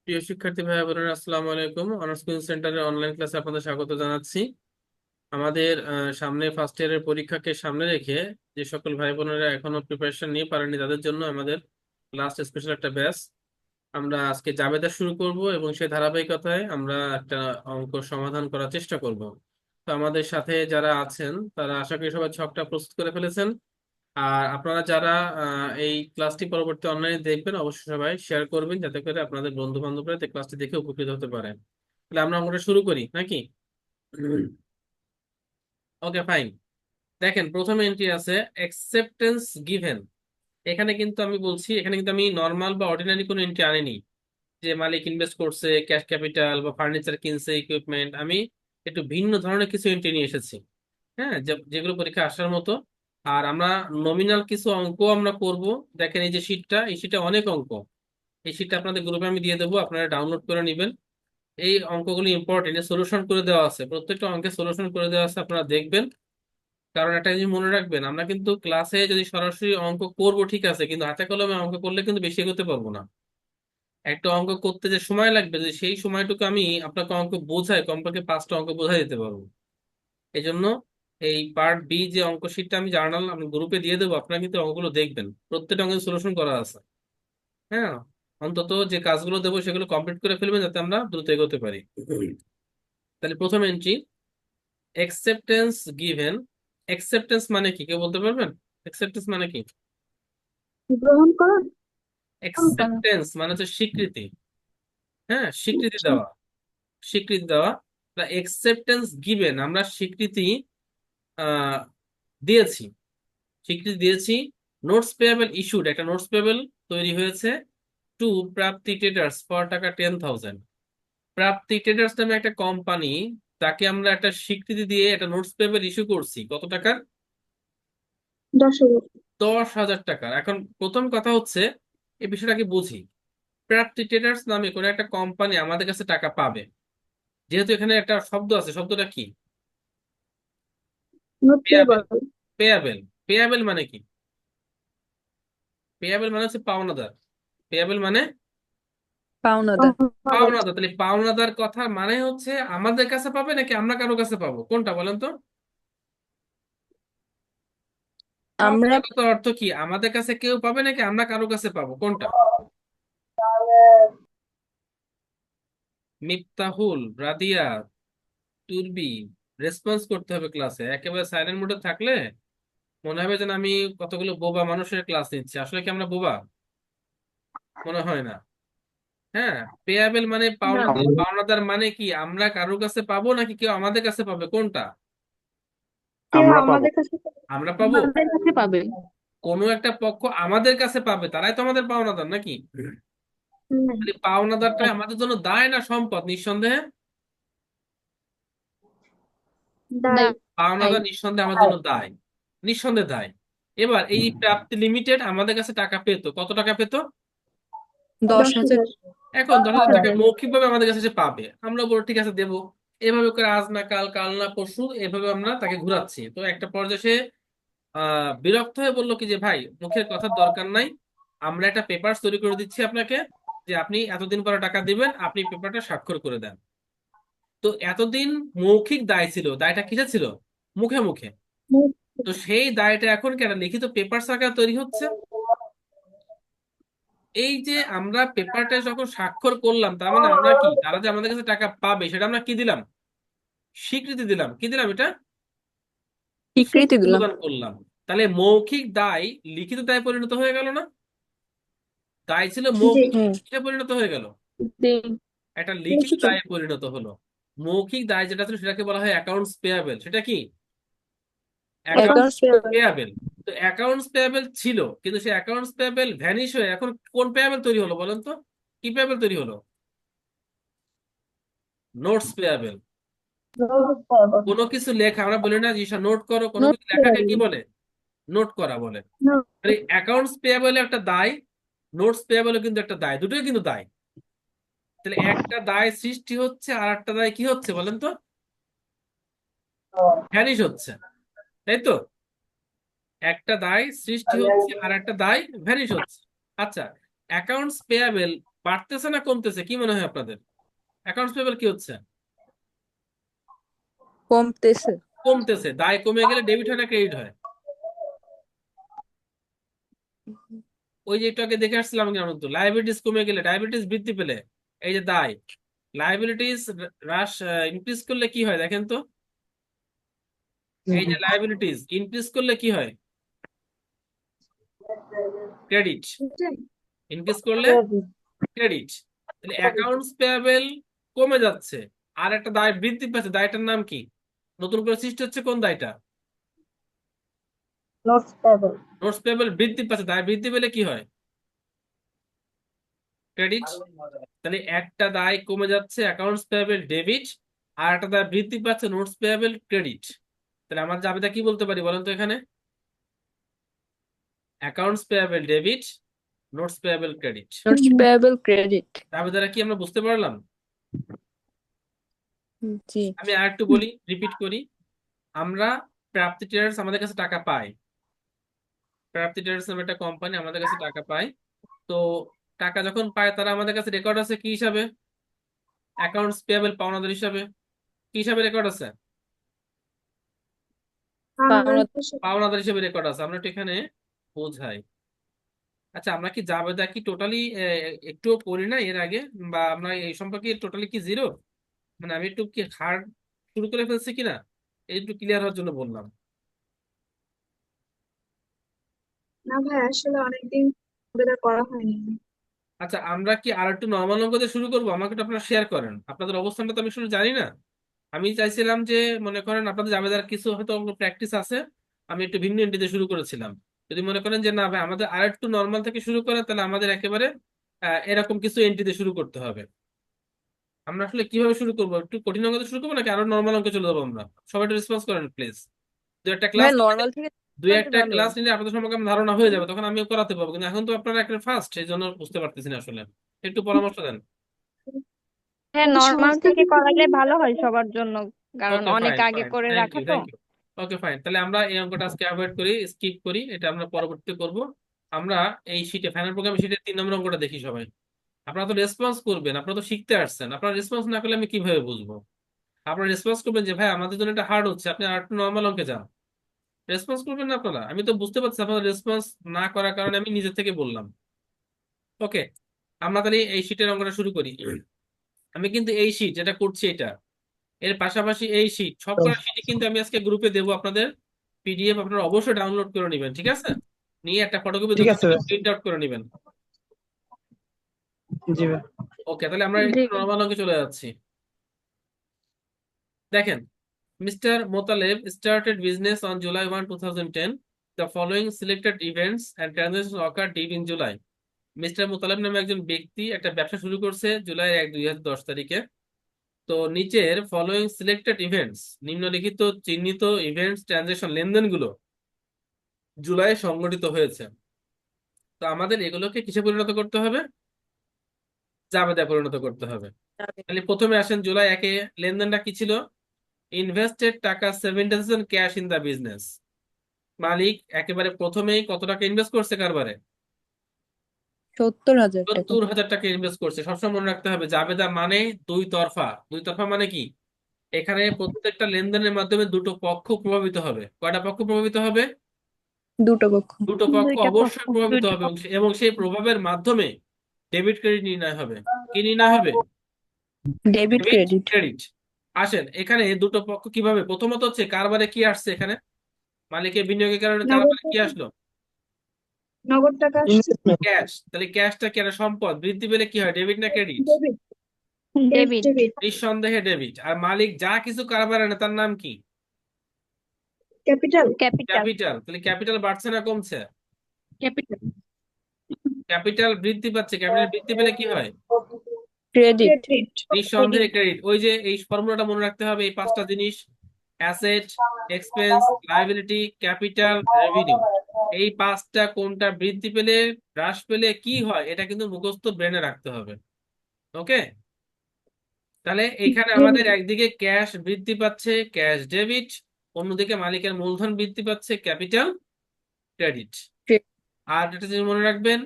প্রিয় শিক্ষার্থী ভাই বোনেরা, আসসালামু আলাইকুম। অনার্স কোচিং সেন্টারের অনলাইন ক্লাসে আপনাদের স্বাগত জানাচ্ছি। আমাদের সামনে ফার্স্ট ইয়ারের পরীক্ষাকে সামনে রেখে যে সকল ভাই বোনেরা এখনো প্রিপারেশন নিয়ে পারেনি তাদের জন্য আমাদের লাস্ট স্পেশাল একটা ব্যাচ আমরা আজকে জাবেদা শুরু করব, এবং সেই ধারাবাহিকতায় আমরা একটা অঙ্ক সমাধান করার চেষ্টা করব। তো আমাদের সাথে যারা আছেন তারা আশা করি সবাই ছকটা প্রস্তুত করে ফেলেছেন। আর আপনারা যারা এই ক্লাসটি পরবর্তী অনলাইনে দেখবেন, অবশ্যই সবাই শেয়ার করবেন যাতে করে আপনাদের বন্ধু বান্ধবরা এই ক্লাসটি দেখে উপকৃত হতে পারে। তাহলে আমরা অঙ্কটা শুরু করি নাকি? ওকে, ফাইন। দেখেন, প্রথমে এন্ট্রি আছে অ্যাকসেপ্টেন্স গিভেন। এখানে কিন্তু আমি বলছি, এখানে কিন্তু আমি নর্মাল বা অর্ডিনারি কোনো এন্ট্রি আনিনি যে মালিক ইনভেস্ট করছে ক্যাশ ক্যাপিটাল বা ফার্নিচার কিনছে, ইকুইপমেন্ট। আমি একটু ভিন্ন ধরনের কিছু এন্ট্রি নিয়ে এসেছি। হ্যাঁ, যেগুলো পরীক্ষা আসার মতো। আর আমরা নমিনাল কিছু অঙ্ক আমরা করব। দেখেন, এই যে শীটটা, এই শীটে অনেক অঙ্ক। এই শীটটা আপনাদের গ্রুপে আমি দিয়ে দেবো, আপনারা ডাউনলোড করে নেবেন। এই অঙ্কগুলি ইম্পর্টেন্ট, সলিউশন করে দেওয়া আছে, প্রত্যেকটা অঙ্কে সলিউশন করে দেওয়া আছে, আপনারা দেখবেন। কারণ একটা জিনিস মনে রাখবেন, আমরা কিন্তু ক্লাসে যদি সরাসরি অঙ্ক করব ঠিক আছে, কিন্তু হাতে কলমে অঙ্ক করলে কিন্তু বেশি এগোতে পারবো না। একটা অঙ্ক করতে যে সময় লাগবে, যদি সেই সময়টুকু আমি আপনাকে অঙ্ক বোঝাই, কমপক্ষে 5টা অঙ্ক বোঝাই দিতে পারবো। এই জন্য এই পার্ট বি যে অঙ্ক শিটটা আমি জার্নাল আমি গ্রুপে দিয়ে দেবো, আপনারা কিন্তু অঙ্কগুলো দেখবেন, প্রত্যেকটা অঙ্কের সলিউশন করা আছে। হ্যাঁ, অন্তত যে কাজগুলো দেবো সেগুলো কমপ্লিট করে ফেলবেন যাতে আমরা দ্রুত এগোতে পারি। তাহলে প্রথম এন্ট্রি, অ্যাকসেপ্টেন্স গিভেন। অ্যাকসেপ্টেন্স মানে কি, কেউ বলতে পারবেন? অ্যাকসেপ্টেন্স মানে কি? গ্রহণ করুন। অ্যাকসেপ্টেন্স মানে হচ্ছে স্বীকৃতি। হ্যাঁ, স্বীকৃতি দেওয়া, স্বীকৃতি দেওয়া। অ্যাকসেপ্টেন্স গিভেন, আমরা স্বীকৃতি আহ দিয়েছি, স্বীকৃতি দিয়েছি। নোটস পেয়েবল ইস্যুড, একটা নোটস পেয়েবল তৈরি হয়েছে টু প্রাপ্তি ট্রেডার্স ফর টাকা 10,000। প্রাপ্তি ট্রেডার্স নামে একটা কোম্পানি, তাকে আমরা একটা স্বীকৃতি দিয়ে একটা নোটস পেপার ইস্যু করছি। কত টাকার? 10,000। 10,000 টাকার। এখন প্রথম কথা হচ্ছে, এই বিষয়টাকে বুঝি। প্রাপ্তি ট্রেডার্স নামে কোনো একটা কোম্পানি আমাদের কাছে টাকা পাবে, যেহেতু এখানে একটা শব্দ আছে, শব্দটা কি? নোট পেয়াবেল। পেয়েবল। পেয়াবেল। পেয়াবেল মানে কি? পেয়াবেল মানে হচ্ছে পাওনাদার। পেয়াবেল মানে পাওনাদার। পাওনাদার। তাহলে পাওনাদার কথা মানে হচ্ছে আমাদের কাছে পাবে নাকি আমরা কারো কাছে পাবো, কোনটা বলেন তো? আমরা পাওনাদার কথা অর্থ কি, আমাদের কাছে কেউ পাবে নাকি আমরা কারো কাছে পাবো, কোনটা? মিফতাহুল, রাদিয়া, তুরবি, রেসপন্স করতে হবে ক্লাসে। একেবারে সাইলেন্ট মোডে থাকলে মনে হবে যেন আমি কতগুলো বোবা মানুষের ক্লাস নিচ্ছি। আসলে কি আমরা বোবা? মনে হয় না। হ্যাঁ, পেয়াবেল মানে না, পাওনাদার। পাওনাদার মানে কি, আমরা কারোর কাছে পাবো নাকি কেউ আমাদের কাছে পাবে, কোনটা? কেউ আমরা পাবো। আমাদের কাছে আমরা পাবো। আমাদের কাছে পাবে। কোনো একটা পক্ষ আমাদের কাছে পাবে, তারাই তো আমাদের পাওনাদার নাকি? হুম, তাহলে পাওনাদারটা আমাদের জন্য দায় না সম্পদ? নিঃসন্দেহে দায়। পাওনাদার নিঃসন্দেহে আমার জন্য দায়, নিঃসন্দেহে দায়। এবার এই প্রাপ্তি লিমিটেড আমাদের কাছে টাকা পেতো, কত টাকা পেতো? 10,000। 10,000। এখন 10,000 টাকা মৌখিকভাবে আমাদের কাছে সে পাবে, আমরা বলো ঠিক আছে দেবো। এভাবে করে আজ না কাল, কাল না পরশু, এভাবে আমরা তাকে ঘুরাচ্ছি। তো একটা পর্যায়ে সে বিরক্ত হয়ে বললো কি যে ভাই, মুখের কথার দরকার নাই, আমরা একটা পেপার তৈরি করে দিচ্ছি আপনাকে, যে আপনি এতদিন পরে টাকা দিবেন, আপনি পেপারটা স্বাক্ষর করে দেন। তো এতদিন মৌখিক দায় ছিল, দায়টা কিসে ছিল? মুখে মুখে। তো সেই দায়টা এখন কেন লিখিত পেপার আকারে তৈরি হচ্ছে। এই যে আমরা পেপারটা যখন স্বাক্ষর করলাম, তার মানে আমরা কি, তারা যে আমাদের কাছে টাকা পাবে সেটা আমরা কি দিলাম? স্বীকৃতি দিলাম। কি দিলাম এটা? স্বীকৃতি স্বীকৃতি দিলাম। প্রদান করলাম। তাহলে মৌখিক দায় লিখিত দায় পরিণত হয়ে গেল না? দায় ছিল জি। মৌখিক, কিসে পরিণত হয়ে গেল? জি। একটা লিখিত লিখিত। দায়ে পরিণত হলো। মৌখিক দায় যেটা ছিল সেটাকে বলা হয় অ্যাকাউন্টস পেয়াবেল। সেটা কি? Accounts accounts payable. পেয়াবেল। তো অ্যাকাউন্টস পেয়াবেল ছিল, কিন্তু সেই অ্যাকাউন্টস পেয়াবেল ভ্যানিশ হয়ে এখন কোন পেয়াবেল তৈরি হলো বলেন তো? কি পেয়াবেল তৈরি হলো? নোটস পেয়াবেল। কোনো কিছু লেখা, আমরা বলি না যে নোট করো, কোনো নোট কিছু লেখাকে পেয়েবল। কি বলে? নোট করা বলে। অ্যাকাউন্টস পেয়াবেল একটা দায়, নোটস পেয়াবেল কিন্তু একটা দায়, দুটোই কিন্তু দায়। তাহলে একটা দায় সৃষ্টি হচ্ছে, আর একটা দায় কি হচ্ছে বলেন তো? ভ্যানিশ হচ্ছে, তাই তো? একটা দায় সৃষ্টি হচ্ছে আর একটা দায় ভ্যানিশ হচ্ছে। আচ্ছা, অ্যাকাউন্টস পেয়াবেল বাড়তেছে না কমতেছে, কি মনে হয় আপনাদের? অ্যাকাউন্টস পেয়াবেল কি হচ্ছে? কমতেছে। কমতেছে। দায় কমে গেলে ডেবিট হয় না ক্রেডিট হয়? ওই যে একটু আগে দেখে আসছিলাম কেন, তো লাইবিলিটিস কমে গেলে, ডায়াবেটিস বৃদ্ধি পেলে, এই যে দায়, লাইবিলিটিস হ্রাস ইনক্রিজ করলে কি হয় দেখেন তো। এই যে লাইবিলিটিস ইনক্রিজ করলে কি হয়? ক্রেডিট। ইনক্রিজ করলে ক্রেডিট। তাহলে অ্যাকাউন্টস পেয়াবেল কমে যাচ্ছে, আর একটা দায় বৃদ্ধি পাচ্ছে, দায়টার নাম কি? নতুন করে সৃষ্টি হচ্ছে কোন দায়টা? Notes payable. নোটস পেয়াবেল বৃদ্ধি পাচ্ছে, দায় বৃদ্ধি পেলে কি হয়? ক্রেডিট। তাহলে একটা দায় কমে যাচ্ছে অ্যাকাউন্টস পেয়াবেল ডেবিট, আর একটা দায় বৃদ্ধি পাচ্ছে নোটস পেয়াবেল ক্রেডিট। তাহলে আমার জাবেদা কি বলতে পারি বলেন তো এখানে? Accounts payable debit, notes payable credit. Notes payable credit. জাবেদাটা কি আমরা বুঝতে পারলাম? জি। আমি আর একটু বলি, রিপিট করি। আমরা প্রাপ্তি ট্রেডার্স আমাদের কাছে টাকা পাই, প্রাপ্তি ট্রেডার্স নামে একটা কোম্পানি আমাদের কাছে টাকা পায়। তো টাকা যখন পায় তারা আমাদের কাছে রেকর্ড আছে কি হিসাবে? অ্যাকাউন্টস পেয়াবেল পাওনাদার হিসাবে। কি হিসাবে রেকর্ড আছে? পাওনা। পাওনাদার হিসেবে রেকর্ড আছে। আমরা একটু এখানে বোঝাই। আচ্ছা, আমরা কি জাবেদা কি টোটালি একটুও পড়ি না এর আগে, বা আমরা এই সম্পর্কে টোটালি কি জিরো? মানে আমি একটু কি হার্ড শুরু করে ফেলছি কিনা, এই একটু ক্লিয়ার হওয়ার জন্য বললাম। না ভাই, আসলে অনেকদিন ধরে করা হয়নি। আচ্ছা, আমরা কি আর একটু নর্মাল অঙ্ক দিয়ে শুরু করবো? আমাকে একটু আপনারা শেয়ার করেন, আপনাদের অবস্থানটা তো আমি শুনে জানি না। আমি চাইছিলাম যে, মনে করেন আপনাদের জাবেদার কিছু হয়তো প্র্যাকটিস আছে, আমি একটু ভিন্ন এন্ট্রিতে শুরু করেছিলাম। যদি মনে করেন যে না ভাই আমাদের আর একটু নর্মাল থেকে শুরু করেন, তাহলে আমাদের একেবারে এরকম কিছু এন্ট্রিতে শুরু করতে হবে। আমরা আসলে কিভাবে শুরু করবো? একটু কঠিন অঙ্ক দিয়ে শুরু করবো নাকি আরো নর্মাল অঙ্কে চলে যাবো আমরা? সবাই একটু রেসপন্স করেন প্লিজ। দু একটা ভাই ক্লাস, নর্মাল থেকে দুই করলে একটা ভালো। ক্লাস নিলে আপনাদের সম্পর্কে আমার ধারণা হয়ে যাবে, তখন আমিও করাতে পারবো। কিন্তু এখন তো আপনারা একটা ফার্স্ট, এই জন্য বুঝতে পারতেছি না আসলে। একটু পরামর্শ দেন। হ্যাঁ, নর্মাল থেকে করালে ভালো হয় সবার জন্য, কারণ ওকে অনেক ফাইন আগে ফাইন, করে থ্যাংক রাখা ইউ তো। Thank you. ওকে ফাইন, তাহলে আমরা এই অঙ্কটা আজকে অ্যাভয়েড করি, স্কিপ করি, এটা আমরা পরবর্তীতে করব। আমরা এই শীটে, ফাইনাল প্রোগ্রাম শীটের 3 নম্বর অঙ্কটা দেখি সবাই। আপনারা তো রেসপন্স করবেন, আপনারা তো শিখতে আসছেন, আপনারা রেসপন্স না করলে আমি কিভাবে বুঝবো? আপনারা রেসপন্স করবেন যে ভাই আমাদের জন্য এটা হার্ড হচ্ছে, আপনি আর একটু নর্মাল অঙ্কে যান। রেসপন্স করবেন না আপনারা, আমি তো বুঝতে পারছি আপনারা রেসপন্স না করার কারণে আমি নিজে থেকে বললাম। ওকে, আমরা তাহলে এই শীটের অঙ্কটা শুরু করি। আমি কিন্তু এই শীট যেটা করছি এটা, এর পাশাপাশি এই শীট, সবকটা শীটই কিন্তু আমি আজকে গ্রুপে দেবো আপনাদের। পিডিএফ আপনারা অবশ্যই ডাউনলোড করে নেবেন, ঠিক আছে? নিয়ে একটা ফটোকপি ঠিক আছে ভাই। প্রিন্ট আউট করে নেবেন। জি ভাই। ওকে, তাহলে আমরা জি। একটু নর্মাল অঙ্কে চলে যাচ্ছি। দেখেন, mister Motaleb started business on July 1, 2010. The following selected events and transactions occurred in July. Mister Motaleb নামে একজন ব্যক্তি একটা ব্যবসা শুরু করছে জুলাই 1, 2010 তারিখে। তো নিচের ফলোইং সিলেক্টেড ইভেন্টস, নিম্নলিখিত চিহ্নিত ইভেন্টস ট্রানজেকশন লেনদেনগুলো জুলাইয়ে সংঘটিত হয়েছে। তো আমাদের এগুলোকে কিসে পরিণত করতে হবে? জাবেদায় পরিণত করতে হবে। তাহলে প্রথমে আসেন জুলাই 1-এ, লেনদেনটা কি ছিল? ইনভেস্টেড টাকা 70,000 ক্যাশ ইন দা বিজনেস। মালিক একেবারে প্রথমেই কত টাকা ইনভেস্ট করছে কারবারে? 70,000 টাকা। 70,000 টাকা ইনভেস্ট করছে। সবসময় মনে রাখতে হবে জাবেদা মানে দুই তরফা। দুই তরফা মানে কি? এখানে প্রত্যেকটা লেনদেনের মাধ্যমে দুটো পক্ষ প্রভাবিত হবে। কয়টা পক্ষ প্রভাবিত হবে? দুটো পক্ষ। দুটো পক্ষ দুইটা পক্ষ, অবশ্যই প্রভাবিত দুইটা হবে, পক্ষ। এবং সেই প্রভাবের মাধ্যমে ডেবিট ক্রেডিট নির্ণয় হবে। কি নির্ণয় হবে? Debit debit credit. ক্রেডিট। আসেন এখানে দুটো পক্ষ কিভাবে, প্রথমত হচ্ছে কারবারে কি আসছে এখানে, মালিকের বিনিয়োগের কারণে নগদ কারবারে কি আসলো? নগদ টাকা আসছে। ইনভেস্টমেন্ট। ক্যাশ। তাহলে ক্যাশটা কি একটা সম্পদ, বৃদ্ধি পেলে কি হয়, ডেবিট না ক্রেডিট? ডেবিট। ডেবিট। ডেবিট। নিঃসন্দেহে ডেবিট। আর মালিক যা কিছু কারবার আনে তার নাম কি? ক্যাপিটাল। ক্যাপিটাল। ক্যাপিটাল। তাহলে ক্যাপিটাল বাড়ছে না কমছে? ক্যাপিটাল। ক্যাপিটাল বৃদ্ধি পাচ্ছে, ক্যাপিটাল বৃদ্ধি পেলে কি হয়? ক্রেডিট। নিঃসন্দেহে ক্রেডিট। ওই যে এই ফর্মুলাটা মনে রাখতে হবে, এই 5টা জিনিস: asset, expense, liability, capital, revenue. এই 5টা কোনটা বৃদ্ধি পেলে হ্রাস পেলে কি হয়, এটা কিন্তু মুখস্থ ব্রেনে রাখতে হবে। ওকে, তাহলে এখানে আমাদের একদিকে ক্যাশ বৃদ্ধি পাচ্ছে, ক্যাশ ডেবিট, অন্যদিকে মালিকের মূলধন বৃদ্ধি পাচ্ছে, ক্যাপিটাল ক্রেডিট। আর একটা জিনিস মনে রাখবেন,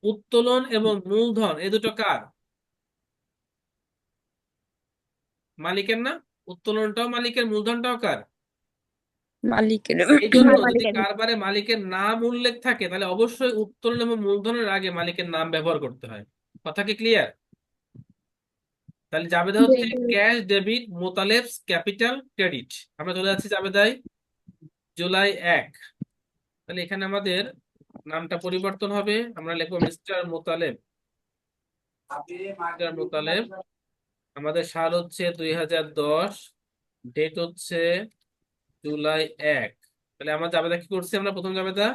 উত্তোলন এবং মূলধন এই দুটো কার? মালিকের না? উত্তোলনটাও মালিকের, মূলধনটাও কার? মালিকের। এই জন্য যদি মালিকের। কারবারে মালিকের নাম উল্লেখ থাকে তাহলে অবশ্যই উত্তোলন এবং মূলধনের আগে মালিকের নাম ব্যবহার করতে হয়। কথা কি ক্লিয়ার? তাহলে জাবেদা হচ্ছে ক্যাশ ডেবিট মোতালেবস ক্যাপিটাল ক্রেডিট। আমরা চলে যাচ্ছি জাবেদায় জুলাই 1। তাহলে এখানে আমাদের নামটা পরিবর্তন হবে, আমরা লিখবো মিস্টার মোতালেব। মিস্টার মোতালেব। আমাদের সাল হচ্ছে 2010, ডেট হচ্ছে জুলাই 1। তাহলে আমার জাবেদা কি করছি আমরা? প্রথম জাবেদা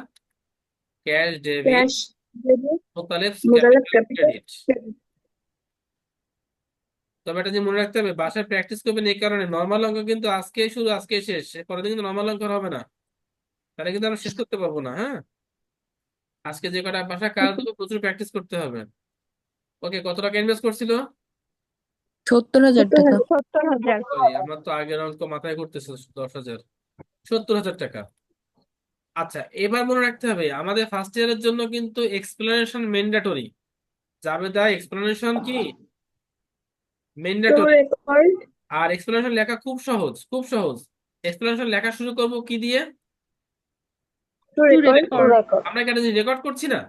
cash debit cash debit Motaleb's Motaleb capital capital credit. তবে এটা যে মনে রাখতে হবে, বাসায় প্র্যাকটিস করবেন। এই কারণে নর্মাল অঙ্ক কিন্তু আজকে শুরু, আজকে শেষ, পরের দিন কিন্তু নর্মাল অঙ্ক আর হবে না, তাহলে কিন্তু আমরা শেষ করতে পারবো না। হ্যাঁ, আজকে যে কটা বাসা কাজ দেবো প্রচুর প্র্যাকটিস করতে হবে। ওকে, কত টাকা ইনভেস্ট করছিল? 70,000 টাকা। 70,000। সরি, আমার তো আগের অঙ্ক মাথায় করতেছে। 10,000, 70,000 টাকা। আচ্ছা, এবার মনে রাখতে হবে আমাদের ফার্স্ট ইয়ারের জন্য কিন্তু এক্সপ্লেনেশন ম্যান্ডেটরি। জাবেদা এক্সপ্লেনেশন কি টু ম্যান্ডেটরি। রেকর্ড আর এক্সপ্লেনেশন লেখা খুব সহজ, খুব সহজ। এক্সপ্লেনেশন লেখা শুরু করব কি দিয়ে? To to record record. আমরা কেন রেকর্ড করছি না?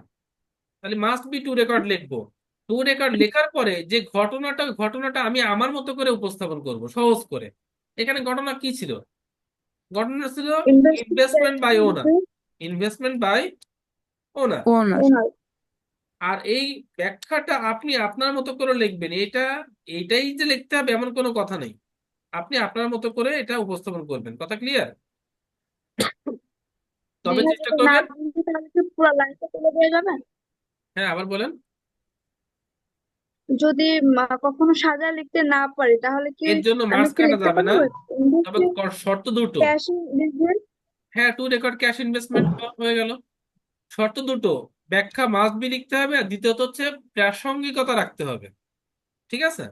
তাহলে মাস্ট বি টু রেকর্ড লিখবো। টু রেকর্ড লেখার পরে যে ঘটনাটা আমি আমার মতো করে উপস্থাপন করব সহজ করে। এখানে ঘটনা কি ছিল? ঘটনা ছিল investment by owner. Investment by owner. Owner. Owner আর এই ব্যাখ্যাটা আপনি আপনার মতো করে লিখবেন। এইটাই যে লিখতে হবে এমন কোনো কথা নেই, আপনি আপনার মতো করে এটা উপস্থাপন করবেন। কথা ক্লিয়ার? তবে চেষ্টা না করবেন। বুঝলে তাহলে কি পুরো লাইনটা তুলে দেওয়া যাবে? হ্যাঁ, আবার বলেন। যদি কখনো সাজা লিখতে না পারি তাহলে কি এর জন্য আমি মার্কস কি কাটা লিখতে যাবে না, পারবো তবে শর্ত দুটো। Cash investment? হ্যাঁ, টু রেকর্ড ক্যাশ ইনভেস্টমেন্ট হয়ে গেল। শর্ত দুটো, ব্যাখ্যা মাস্ট বি লিখতে হবে, আর দ্বিতীয়ত হচ্ছে প্রাসঙ্গিকতা রাখতে হবে। ঠিক আছে?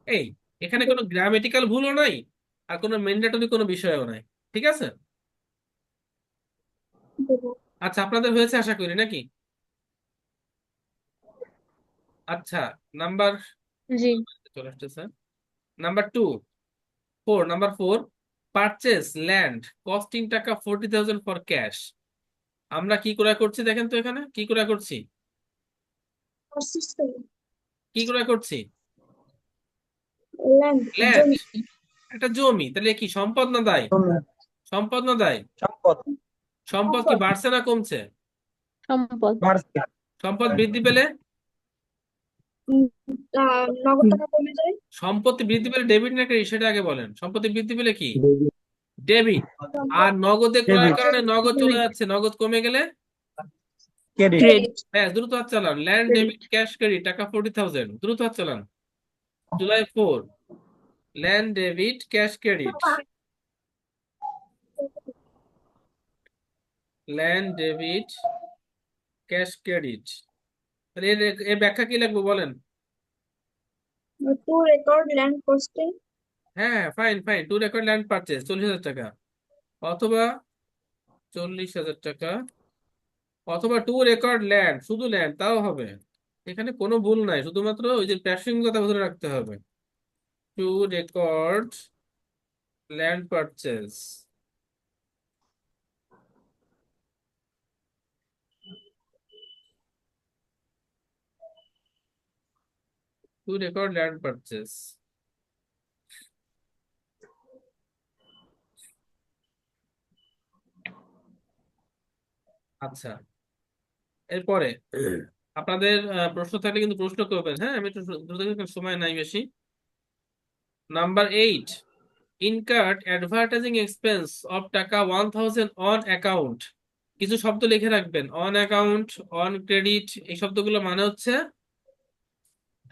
এই, এখানে কোনো গ্রামেটিক্যাল ভুলও নাই, আর কোনো ম্যান্ডেটরি কোনো বিষয়ও নাই। ঠিক আছে? আচ্ছা, আপনাদের হয়েছে আশা করি নাকি? আচ্ছা, নাম্বার জি। চলে আসতেছে। নাম্বার 4, পারচেস ল্যান্ড কস্টিং টাকা 40,000 ফর ক্যাশ। আমরা কি করে করছি দেখেন তো, এখানে কি করে করছি? কি করে করছি? ল্যান্ড ল্যান্ড, জমি। একটা জমি। তাহলে কি সম্পদ না দায়? সম্পদ না দায়? সম্পদ। সম্পদ কি বাড়ছে না কমছে? সম্পদ। বাড়ছে। সম্পদ বৃদ্ধি পেলে, উম, নগদ টাকা কমে যায়। সম্পত্তি বৃদ্ধি পেলে ডেবিট না ক্রেডিট সেটা আগে বলেন। সম্পত্তি বৃদ্ধি পেলে কি? ডেবিট। আর নগদে ক্রয়ের ডেবিট। কারণে নগদ চলে যাচ্ছে, নগদ কমে গেলে ক্রেডিট। ক্রেডিট। হ্যাঁ, দ্রুত হাত চালান। Land credit. Debit cash credit টাকা 40,000, দ্রুত হাত চালান। July 4, land debit cash credit. Land debit cash credit. তাহলে এর ব্যাখ্যা কি লাগবে বলেন? টু রেকর্ড ল্যান্ড কস্টিং হ্যাঁ, fine fine. Two record land purchase 40,000 টাকা, অথবা 40,000 টাকা, অথবা টু রেকর্ড ল্যান্ড, শুধু ল্যান্ড তাও হবে। এখানে কোনো ভুল নাই, শুধুমাত্র ওই যে প্রাসঙ্গিকতা ধরে রাখতে হবে। Two record land purchase. Two record land purchase. আচ্ছা, এরপরে আপনাদের প্রশ্ন থাকলে কিন্তু প্রশ্ন করবেন। হ্যাঁ, আমি একটু দ্রুত, সময় নাই বেশি। Number 8, incurred advertising expense of টাকা 1,000 অন অ্যাকাউন্ট। কিছু শব্দ লিখে রাখবেন। অন অ্যাকাউন্ট, অন ক্রেডিট, এই শব্দগুলো মানে হচ্ছে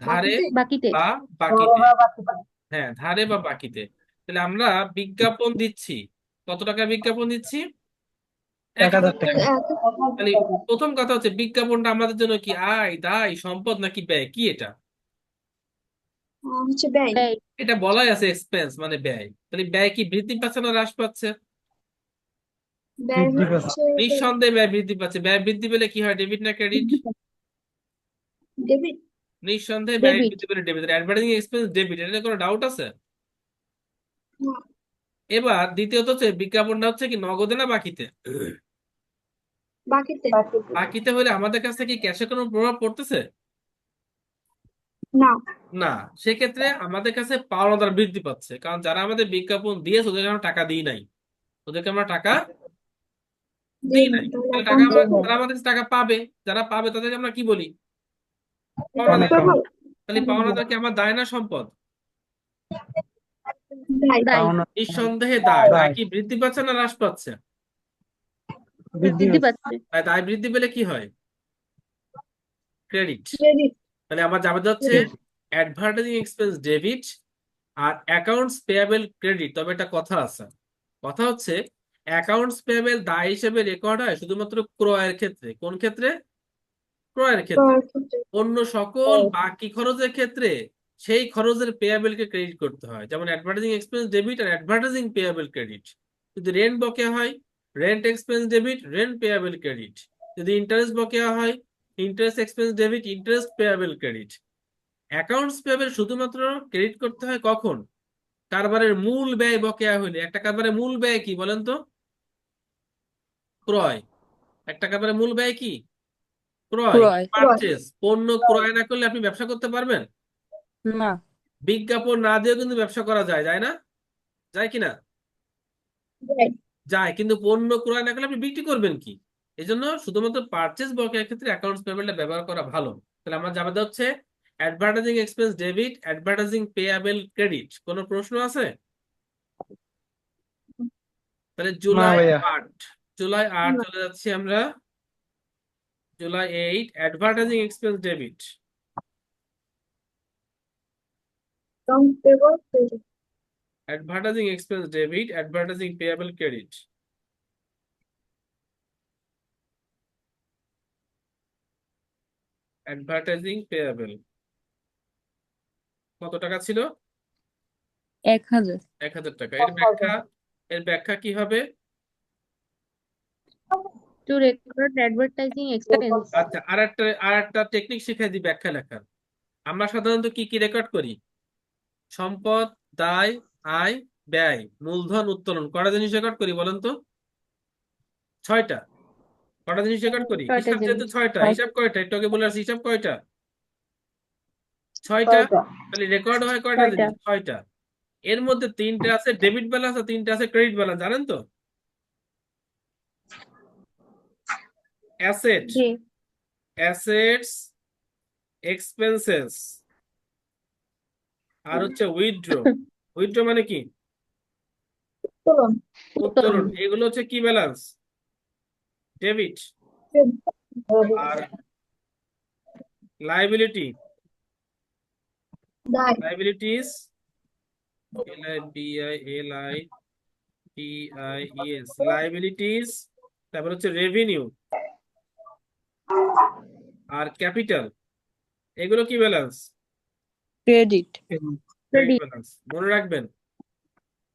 ধারে বাকিতে। বা বাকিতে। হ্যাঁ, ধারে বা বাকিতে। তাহলে আমরা বিজ্ঞাপন দিচ্ছি। কত টাকা বিজ্ঞাপন দিচ্ছি? 1,000 1,000 টাকা। টাকা। তাহলে প্রথম কথা হচ্ছে বিজ্ঞাপনটা আমাদের জন্য কি আয়, দায়, সম্পদ নাকি ব্যয়? কি এটা? হচ্ছে ব্যয়। ব্যয়। এটা বলাই আছে এক্সপেন্স মানে ব্যয়। তাহলে ব্যয় কি বৃদ্ধি পাচ্ছে না হ্রাস পাচ্ছে? ব্যয় বৃদ্ধি পাচ্ছে। হচ্ছে নিঃসন্দেহে ব্যয় বৃদ্ধি পাচ্ছে। ব্যয় বৃদ্ধি পেলে কি হয়? ডেবিট না ক্রেডিট? ডেবিট। নিঃসন্দেহে ব্যয় ডেবিট। বৃদ্ধি পেলে ডেবিট, অ্যাডভার্টাইজিং এক্সপেন্স ডেবিট, এটা কোনো ডাউট আছে? না, এবার দ্বিতীয়ত হচ্ছে বিজ্ঞাপনটা হচ্ছে কি নগদে না বাকিতে? বাকিতে। বাকিতে হলে আমাদের কাছ থেকে ক্যাশে কোনো প্রভাব পড়তেছে না। না। সেক্ষেত্রে আমাদের কাছে পাওনাদার বৃদ্ধি পাচ্ছে, কারণ যারা আমাদের বিজ্ঞাপন দিয়েছে ওদেরকে আমরা টাকা দিই নাই, ওদেরকে আমরা টাকা দেই দিই না, নাই। তাহলে তাহলে টাকা অ্যাকাউন্ট তারা আমাদের কাছে টাকা পাবে, যারা পাবে তাদেরকে আমরা কি বলি? অ্যাকাউন্ট পাওনাদার। পেবল। তাহলে পাওনাদার কি আমার দায় না সম্পদ? দায়। দায়। পাওনা নিঃসন্দেহে দায়। দায় দায় কি বৃদ্ধি পাচ্ছে না হ্রাস পাচ্ছে? বৃদ্ধি বৃদ্ধি হচ্ছে। পাচ্ছে। তাই দায় বৃদ্ধি পেলে কি হয়? ক্রেডিট। ক্রেডিট। তাহলে আমার যাবে হচ্ছে ক্রেডিট। অ্যাডভার্টাইজিং এক্সপেন্স ডেবিট আর অ্যাকাউন্টস পেয়াবেল ক্রেডিট। তবে একটা কথা আছে, কথা হচ্ছে অ্যাকাউন্টস পেয়াবেল দায় হিসেবে রেকর্ড হয় শুধুমাত্র ক্রয়ের ক্ষেত্রে। কোন ক্ষেত্রে? ক্রয়ের ক্ষেত্রে। ক্রয়ের ক্ষেত্রে। অন্য সকল বাকি খরচের ক্ষেত্রে সেই খরচের পেয়াবেল কে ক্রেডিট করতে হয়, যেমন অ্যাডভার্টাইজিং এক্সপেন্স ডেবিট আর অ্যাডভার্টাইজিং পেয়াবেল ক্রেডিট। যদি রেন্ট বকেয়া হয়, rent expense debit, rent payable credit. যদি ইন্টারেস্ট বকেয়া হয়, interest expense debit, interest payable credit. Accounts payable শুধুমাত্র ক্রেডিট করতে হয় কখন? কারবারের মূল ব্যয় বকেয়া হইলে। একটা কারবারের মূল ব্যয় কি বলেন তো? ক্রয়। একটা কারবারের মূল ব্যয় কি? ক্রয়, ক্রয়। ক্রয়। পারচেজ। পণ্য ক্রয় না করলে আপনি ব্যবসা করতে পারবেন? না। বিজ্ঞাপন না দিয়েও কিন্তু ব্যবসা করা যায়, যায় না? যায় কিনা? দেয়। যায়, কিন্তু পণ্য ক্রয় না করলে আপনি বিক্রি করবেন কি? এই জন্য শুধুমাত্র পারচেজ বকেয়ার ক্ষেত্রে অ্যাকাউন্টস পেমেন্টটা ব্যবহার করা ভালো। তাহলে আমার যাবে হচ্ছে advertising expense debit, advertising payable credit. কোনো প্রশ্ন আছে? তাহলে না জুলাই ভাইয়া। 8, জুলাই 8 না, চলে যাচ্ছি আমরা। July 8 advertising expense debit. Account payable credit. Advertising expense debit, advertising payable credit. Advertising payable কত টাকা ছিল? 1000। 1000 টাকা। এর ব্যাখ্যা কি হবে? To record advertising expense. আচ্ছা, আর একটা টেকনিক শিখাই দিই ব্যাখ্যা লেখার। আমরা সাধারণত কি কি রেকর্ড করি? সম্পদ, দায়, আয়, ব্যয়, মূলধন, উত্তোলন। কটা জিনিস রেকর্ড করি বলেন তো? 6টা। কটা জিনিস রেকর্ড করি? ছয়টা হিসাব যেহেতু জিনিস। 6টা, হিসাব কয়টা একটু আগে বলে আসছি, হিসাব কয়টা? 6টা। তাহলে রেকর্ড হয় কয়টা ছয়টা। জিনিস? 6টা। এর মধ্যে 3টে আছে ডেবিট ব্যালেন্স আর 3টে আছে ক্রেডিট ব্যালেন্স, জানেন তো? অ্যাসেট, জি। অ্যাসেটস, এক্সপেন্সেস, আর হচ্ছে উইথড্র। উইথড্র মানে কি? উত্তোলন। উত্তোলন। এগুলো হচ্ছে কি ব্যালেন্স? ডেবিট। আর লাইবিলিটি, দায়। Liabilities, LIBILITIES, liabilities. তারপর হচ্ছে রেভিনিউ আর ক্যাপিটাল। এগুলো কি ব্যালেন্স? ক্রেডিট। Credit balance. মনে রাখবেন,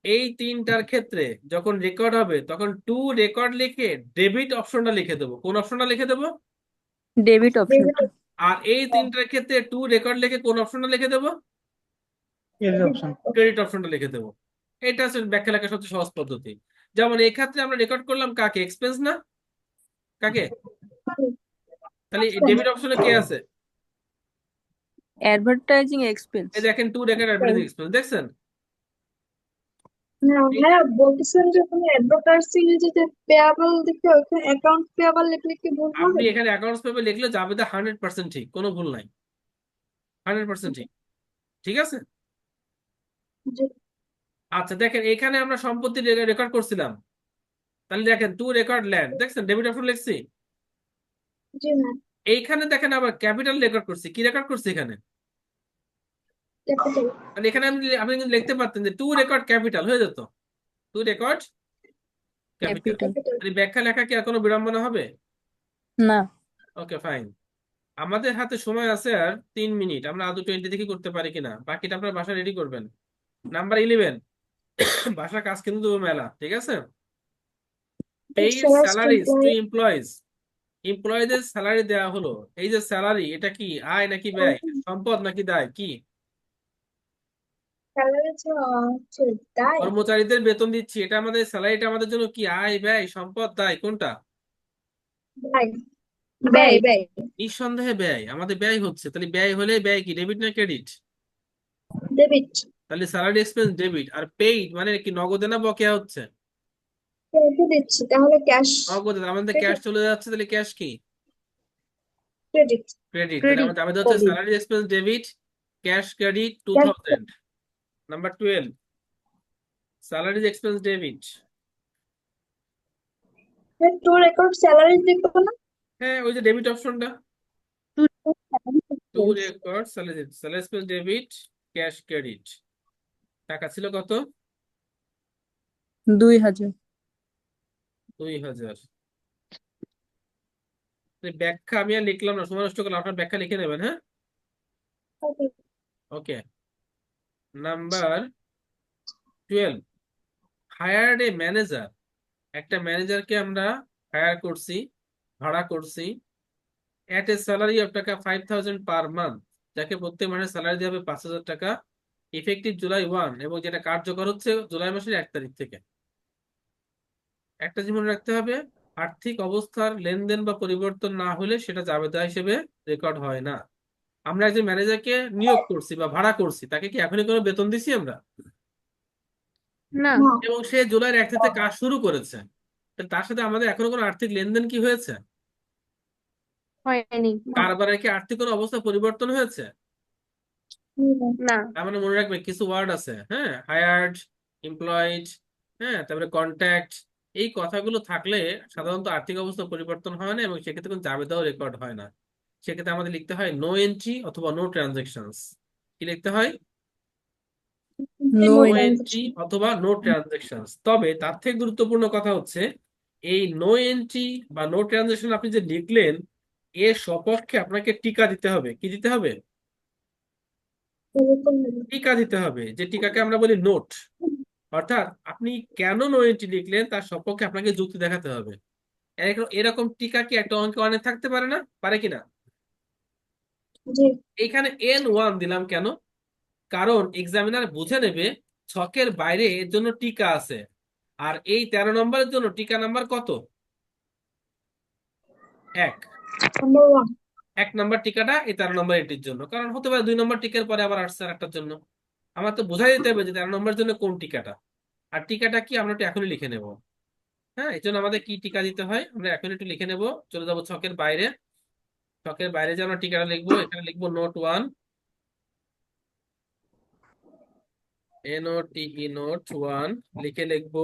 এই তিনটার ক্ষেত্রে যখন রেকর্ড হবে তখন টু রেকর্ড লিখে ডেবিট অপশনটা লিখে দেবো। কোন অপশনটা লিখে দেবো? Debit option. ডেবিট। আর এই তিনটার ক্ষেত্রে টু রেকর্ড লিখে কোন অপশনটা লিখে দেবো? Credit option. ক্রেডিট অপশনটা লিখে দেবো। এটা হচ্ছে ব্যাখ্যা লেখার সবচেয়ে সহজ পদ্ধতি। যেমন এই ক্ষেত্রে আমরা রেকর্ড করলাম কাকে? এক্সপেন্স না? কাকে? তাহলে ডেবিট অপশনে কে আছে? Advertising expense. এই দেখেন, টু রেকর্ড অ্যাডভার্টাইজিং এক্সপেন্স, দেখছেন? না ভাইয়া, বলতেছেন যে তুমি অ্যাডভার্টাইজিং এ যদি পেয়াবল লিখে ওখানে অ্যাকাউন্ট পেয়াবল লিখলে কি ভুল আপনি হবে? এখানে অ্যাকাউন্টস পেপার লিখলে জাবেদা 100% ঠিক, কোনো ভুল নাই। 100% ঠিক। ঠিক আছে। জি। আচ্ছা দেখেন, এখানে আমরা সম্পত্তি রেকর্ড করছিলাম। তাহলে দেখেন টু রেকর্ড ল্যান্ড, দেখছেন ডেবিট অপশন লিখছি। জি ম্যাম। এইখানে দেখেন আবার ক্যাপিটাল রেকর্ড করছি। কি রেকর্ড করছি এখানে? ক্যাপিটাল। তাহলে এখানে আপনি কিন্তু লিখতে পারতেন যে টু রেকর্ড ক্যাপিটাল হয়ে যেত। Two record capital. Capital. Capital. তাহলে ব্যাখ্যা লেখা কি আর কোনো বিড়ম্বনা হবে? না। Okay fine. আমাদের হাতে সময় আছে আর 3 মিনিট। আমরা আদৌ 20 থেকে করতে পারি কিনা, বাকিটা আপনার বাসা রেডি করবেন। নাম্বার 11, বাসার কাজ কিন্তু মেলা, ঠিক আছে? Paid Salaries to salaries to employee. Employees. এমপ্লয়ীদের স্যালারি দেওয়া হলো, এই যে স্যালারি, এটা কি আয় নাকি ব্যয়, সম্পদ নাকি দায়, কি? স্যালারি হচ্ছে তাই কর্মচারীদের বেতন দিচ্ছি, এটা আমাদের স্যালারিটা আমাদের জন্য কি আয়, ব্যয়, সম্পদ, দায়, কোনটা? ব্যয় ব্যয়। ব্যয় ব্যয় নিঃসন্দেহে ব্যয়, আমাদের ব্যয় হচ্ছে। তাহলে ব্যয় হলে ব্যয় কি, ডেবিট না ক্রেডিট? ডেবিট তাহলে স্যালারি এক্সপেন্স ডেবিট। আর পেইড মানে কি, নগদে না বকেয়া হচ্ছে? রেখে দিচ্ছি তাহলে ক্যাশ নগদে, তার মধ্যে ক্যাশ ক্রেডিট চলে যাচ্ছে, তাহলে ক্যাশ কি, ক্রেডিট ক্রেডিট। তাহলে ক্রেডিট। আমাদের আমাদের হচ্ছে salary expense debit, cash credit 2000। Number 12, salary expense debit. To record salary দেখবো না হ্যাঁ, ওই যে ডেবিট অপশনটা, to Yes. Record salary, salary expense debit, cash credit. টাকা ছিল কত? 2000। 2000। ব্যাখ্যা আমি আর লিখলাম না, সময় নষ্ট করলাম, আপনার ব্যাখ্যা লিখে নেবেন, হ্যাঁ। Okay. Okay. Number 12, hired a manager. একটা ম্যানেজারকে আমরা হায়ার করছি, ভাড়া করছি, এট এ স্যালারি অফ টাকা 5000 পার মান্থ, যাকে প্রত্যেক মাসে স্যালারি দেওয়া হবে 5000 টাকা, ইফেক্টিভ জুলাই 1, এবং যেটা কার্যকর হচ্ছে জুলাই মাসের 1 তারিখ থেকে। একটা জীবন রাখতে হবে, আর্থিক অবস্থার লেনদেন বা পরিবর্তন না হলে সেটা জাবেদা হিসেবে রেকর্ড হয় না। আমরা একজন ম্যানেজারকে নিয়োগ করছি বা ভাড়া করছি, তাকে কি এখনই কোনো বেতন দিছি আমরা? না, না এবং সে জুলাইয়ের 1 থেকে কাজ শুরু করেছে, তাহলে তার সাথে আমাদের এখনো কোনো আর্থিক লেনদেন কি হয়েছে? হয়নি। কারবারের কি আর্থিক কোনো অবস্থা পরিবর্তন হয়েছে? না। তার মানে মনে রাখবে কিছু ওয়ার্ড আছে, হ্যাঁ, হায়ার্ড, এমপ্লয়েড, হ্যাঁ, তারপরে কন্ট্যাক্ট, এই কথাগুলো থাকলে সাধারণত আর্থিক অবস্থা পরিবর্তন হয় না, এবং সেক্ষেত্রে কোনো জাবেদাও রেকর্ড হয় না। সেক্ষেত্রে আমাদের লিখতে হয় নো এন্ট্রি অথবা নো ট্রানজেকশনস। কি লিখতে হয়? No no entry. এন্ট্রি অথবা নো ট্রানজেকশনস। তবে তার থেকে গুরুত্বপূর্ণ কথা হচ্ছে, এই নো এন্ট্রি বা নো ট্রানজেকশন আপনি যে লিখলেন, এর সপক্ষে আপনাকে টিকা দিতে হবে। কি দিতে হবে? টিকা দিতে হবে, যে টিকাকে আমরা বলি নোট। অর্থাৎ আপনি কেন নো এন্ট্রি লিখলেন তার সপক্ষে আপনাকে যুক্তি দেখাতে হবে। এরকম টিকা কি একটা অঙ্কে অনেক থাকতে পারে না, পারে কিনা? জি এইখানে N1 দিলাম কেন? কারণ এক্সামিনার বুঝে নেবে ছকের বাইরে এর জন্য টিকা আছে, আর এই 13 নম্বরের জন্য টিকা নাম্বার কত? 1। নাম্বার ওয়ান 1 নম্বর টিকাটা এই 13 নম্বর এটির জন্য, কারণ হতে পারে 2 নম্বর টিকার পরে আবার আসছে আরেকটার জন্য। আমার তো বোঝাই দিতে হবে যে 13 নম্বরের জন্য কোন টিকাটা। আর টিকাটা কি আমরা একটু এখনই লিখে নেব। হ্যাঁ, এই জন্য আমাদের কি টিকা দিতে হয় আমরা এখন একটু লিখে নেব। চলে যাবো ছকের বাইরে। ছকের বাইরে যে আমরা টিকাটা লিখবো, এখানে লিখবো নোট 1, NOTE নোট 1 লিখে লিখবো